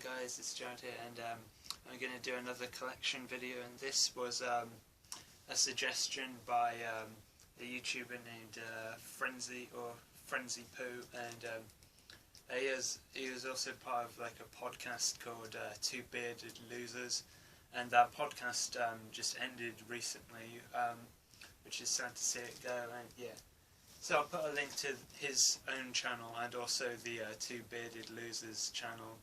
guys, it's Jared here, and I'm going to do another collection video, and this was a suggestion by a YouTuber named Frentzy, or Frentzy Poo, and he was also part of like a podcast called Two Bearded Losers, and that podcast just ended recently, which is sad to see it go, and yeah. So I'll put a link to his own channel and also the Two Bearded Losers channel.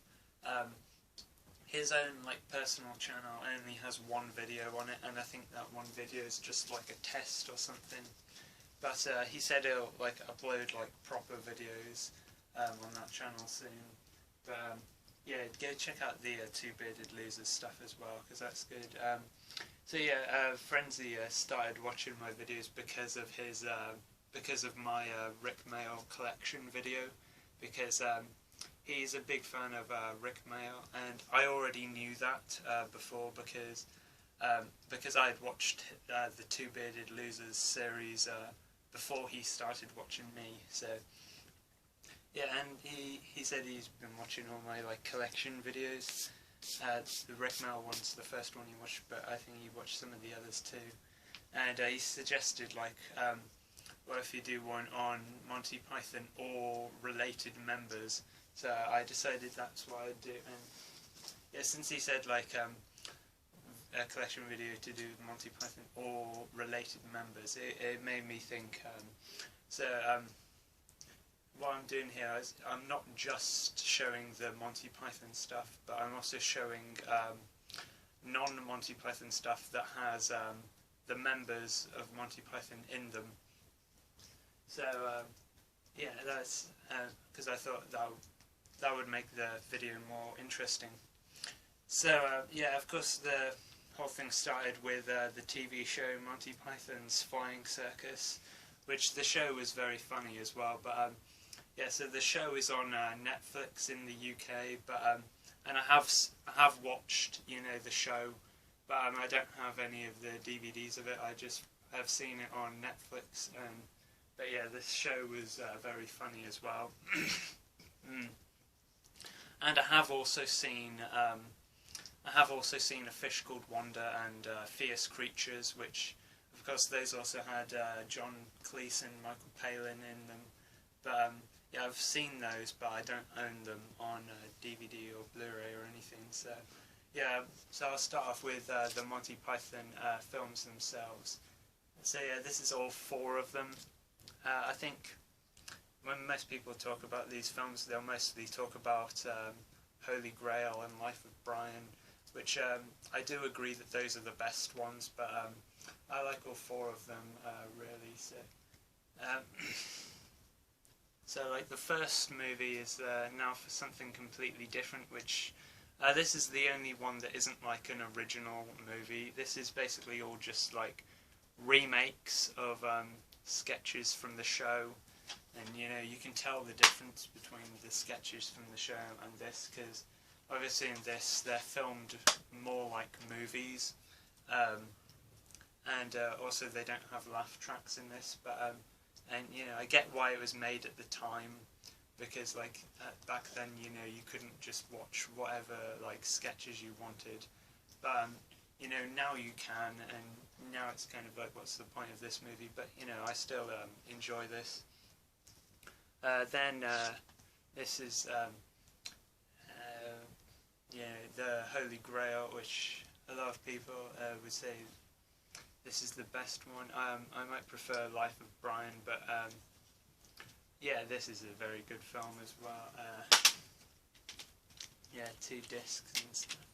His own personal channel only has one video on it, and I think that one video is just like a test or something. But he said he'll upload proper videos on that channel soon. But yeah, go check out the Two Bearded Losers stuff as well, because that's good. So yeah, Frentzy started watching my videos because of his because of my Rick Mail collection video, because he's a big fan of Rick Mail, and I already knew that before, because I had watched the Two Bearded Losers series before he started watching me. So yeah, and he said he's been watching all my collection videos. The Rick Mail one's the first one he watched, but I think he watched some of the others too. And he suggested what if you do one on Monty Python or related members? So I decided that's what I'd do. And yeah, since he said a collection video to do with Monty Python or related members, it made me think. What I'm doing here is I'm not just showing the Monty Python stuff, but I'm also showing non-Monty Python stuff that has the members of Monty Python in them. So yeah, that's because I thought that would make the video more interesting. So yeah, of course the whole thing started with the TV show Monty Python's Flying Circus, which the show was very funny as well. But yeah, so the show is on Netflix in the UK, but and I have watched the show, but I don't have any of the DVDs of it. I just have seen it on Netflix. But yeah, this show was very funny as well. And I have also seen A Fish Called Wanda and Fierce Creatures, which of course those also had John Cleese and Michael Palin in them. But yeah, I've seen those, but I don't own them on DVD or Blu-ray or anything. So yeah, so I'll start off with the Monty Python films themselves. So yeah, this is all 4 of them. I think when most people talk about these films, they'll mostly talk about Holy Grail and Life of Brian, which I do agree that those are the best ones, but I like all 4 of them really. So the first movie is Now for Something Completely Different, which this is the only one that isn't an original movie. This is basically all just remakes of sketches from the show, and you can tell the difference between the sketches from the show and this, because obviously in this they're filmed more like movies, and also they don't have laugh tracks in this, but and I get why it was made at the time, because back then you couldn't just watch whatever sketches you wanted, but now you can, and now it's kind of what's the point of this movie? But I still enjoy this. Then this is the Holy Grail, which a lot of people would say this is the best one. I might prefer Life of Brian, but yeah, this is a very good film as well. Yeah, 2 discs and stuff.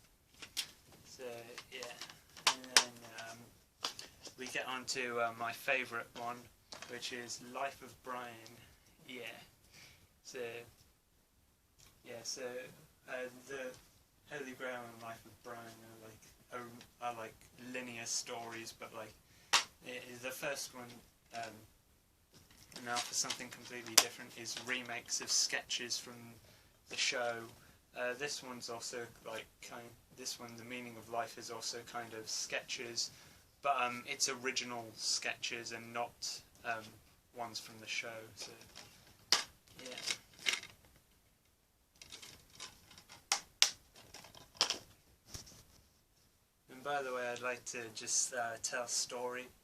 So yeah, and then we get on to my favourite one, which is Life of Brian. Yeah. So yeah, so the Holy Grail and Life of Brian are like linear stories, but the first one, Now for Something Completely Different, is remakes of sketches from the show. This one's also this one, The Meaning of Life, is also kind of sketches, but it's original sketches and not ones from the show. So yeah. by the way, I'd like to just tell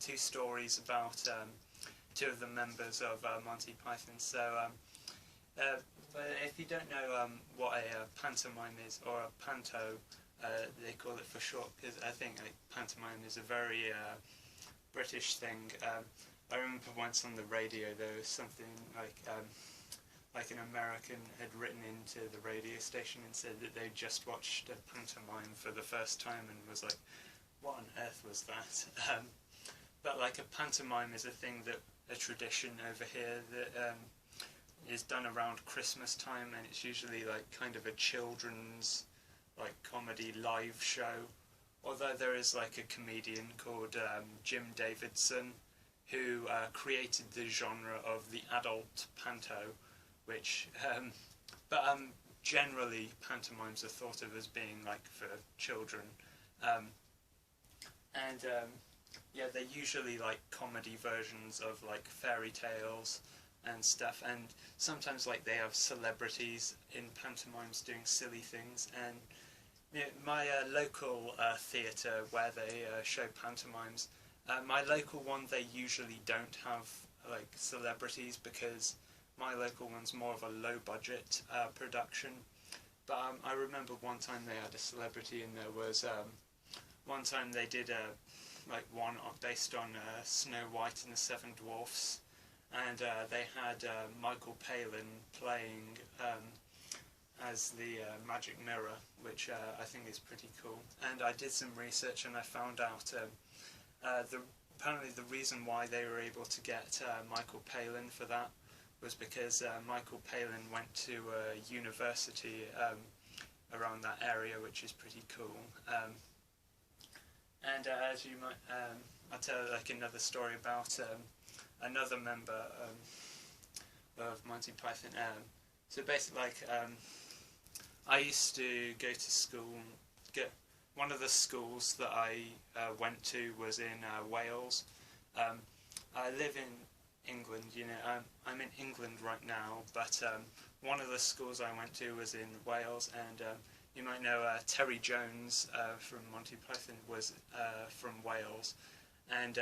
two stories about two of the members of Monty Python. So, but if you don't know what a pantomime is, or a panto, they call it for short, because I think like, pantomime is a very British thing. I remember once on the radio there was something like an American had written into the radio station and said that they'd just watched a pantomime for the first time and was like, what on earth was that? But like a pantomime is a tradition over here that is done around Christmas time, and it's usually like kind of a children's like comedy live show. Although there is like a comedian called Jim Davidson who created the genre of the adult panto, which generally pantomimes are thought of as being like for children, yeah, they're usually like comedy versions of like fairy tales and stuff, and sometimes like they have celebrities in pantomimes doing silly things. And you know, my local theatre where they show pantomimes, my local one, they usually don't have like celebrities, because my local one's more of a low budget production. But I remember one time they had a celebrity, and there was one time they did like one based on Snow White and the Seven Dwarfs, and they had Michael Palin playing as the Magic Mirror, which I think is pretty cool. And I did some research and I found out apparently the reason why they were able to get Michael Palin for that was because Michael Palin went to a university around that area, which is pretty cool. And as you might, I'll tell like another story about another member of Monty Python. So basically, like, I used to go to school. One of the schools that I went to was in Wales. I live in England, you know, I'm in England right now, but one of the schools I went to was in Wales, and you might know Terry Jones from Monty Python was from Wales, and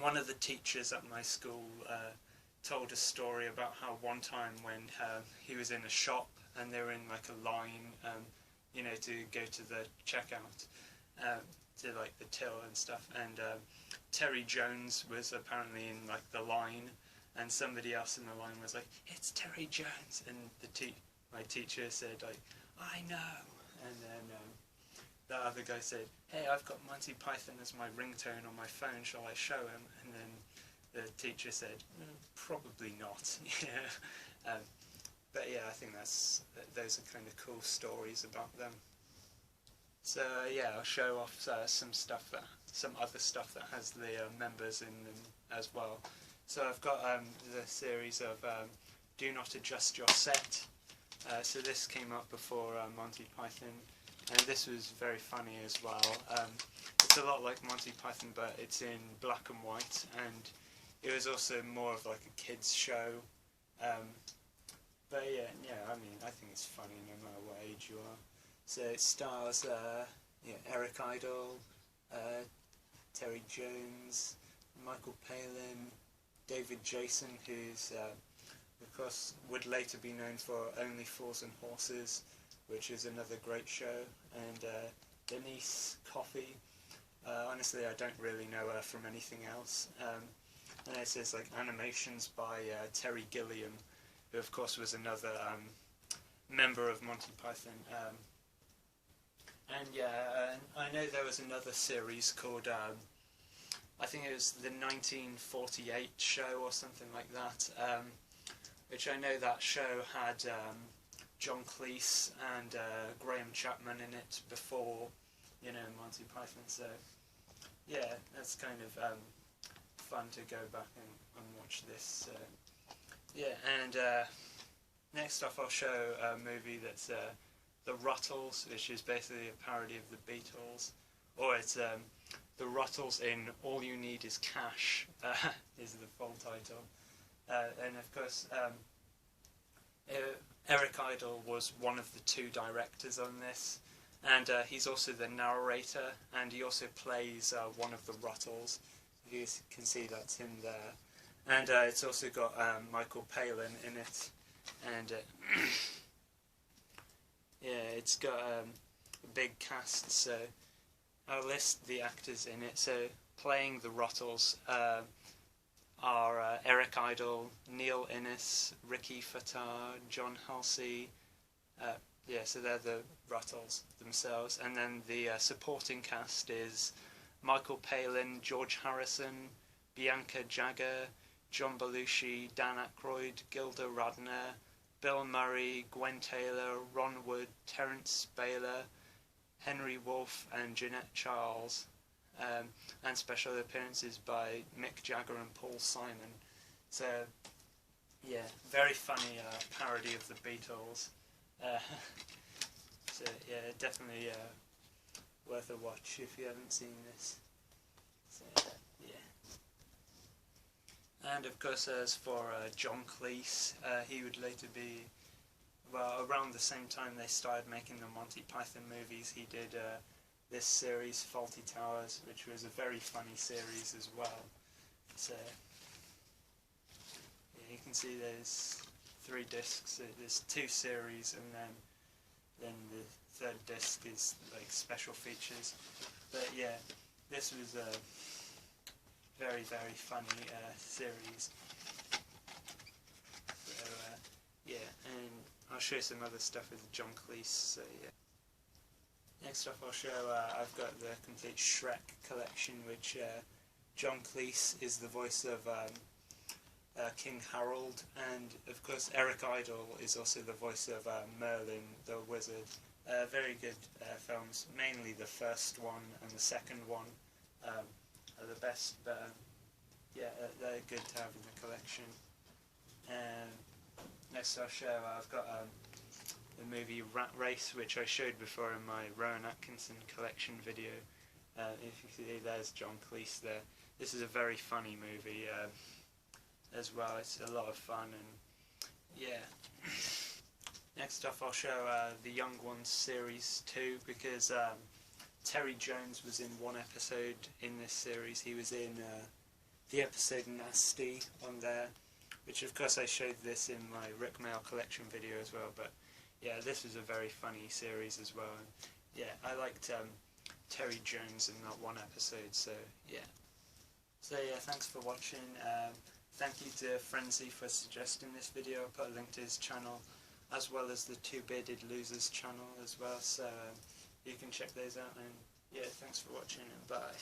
one of the teachers at my school told a story about how one time when he was in a shop and they were in like a line, you know, to go to the checkout, to like the till and stuff, and Terry Jones was apparently in like the line, and somebody else in the line was like, "It's Terry Jones," and my teacher said like, "I know," and then the other guy said, "Hey, I've got Monty Python as my ringtone on my phone, shall I show him?" And then the teacher said, "Probably not." Yeah. But yeah, I think those are kind of cool stories about them. So yeah, I'll show off some other stuff that has the members in them as well. So I've got the series of Do Not Adjust Your Set. So this came up before Monty Python, and this was very funny as well. It's a lot like Monty Python, but it's in black and white, and it was also more of like a kids show. But yeah, I mean, I think it's funny no matter what age you are. So it stars Eric Idle, Terry Jones, Michael Palin, David Jason, who's of course would later be known for Only Fools and Horses, which is another great show, and Denise Coffey. Honestly, I don't really know her from anything else. And it says like animations by Terry Gilliam, who of course was another member of Monty Python. And yeah, I know there was another series called, I think it was the 1948 show or something like that, which I know that show had John Cleese and Graham Chapman in it before, you know, Monty Python. So yeah, that's kind of fun to go back and watch this. Yeah, and next off I'll show a movie that's The Ruttles, which is basically a parody of the Beatles, or it's The Ruttles in All You Need Is Cash, is the full title. And of course, Eric Idle was one of the two directors on this, and he's also the narrator, and he also plays one of the Ruttles. You can see that's him there, and it's also got Michael Palin in it, and yeah, it's got a big cast. So I'll list the actors in it. So playing the Ruttles are Eric Idle, Neil Innes, Ricky Fattar, John Halsey. Yeah, so they're the Ruttles themselves, and then the supporting cast is Michael Palin, George Harrison, Bianca Jagger, John Belushi, Dan Aykroyd, Gilda Radner, Bill Murray, Gwen Taylor, Ron Wood, Terence Baylor, Henry Wolfe, and Jeanette Charles, and special appearances by Mick Jagger and Paul Simon. So, yeah, very funny parody of the Beatles. So yeah, definitely worth a watch if you haven't seen this. So yeah. And of course, as for John Cleese, he would later be, well, around the same time they started making the Monty Python movies, he did this series, Fawlty Towers, which was a very funny series as well. So yeah, you can see there's 3 discs. There's 2 series, and then the 3rd disc is like special features. But yeah, this was a very, very funny series. So yeah, and I'll show you some other stuff with John Cleese. So yeah. Next up, I'll show I've got the complete Shrek collection, which John Cleese is the voice of King Harold, and of course Eric Idle is also the voice of Merlin the Wizard. Very good films, mainly the first one and the second one are the best, but yeah, they're good to have in the collection. Next I'll show, I've got the movie Rat Race, which I showed before in my Rowan Atkinson collection video. If you see, there's John Cleese there. This is a very funny movie as well. It's a lot of fun, and yeah. Next up I'll show the Young Ones Series 2, because Terry Jones was in one episode in this series. He was in the episode Nasty on there, which of course I showed this in my Rick Mail collection video as well, but yeah, this was a very funny series as well, and yeah, I liked Terry Jones in that one episode, so yeah. So yeah, thanks for watching. Thank you to Frentzy for suggesting this video. I'll put a link to his channel, as well as the Two Bearded Losers channel as well, so you can check those out, and yeah, thanks for watching, and bye.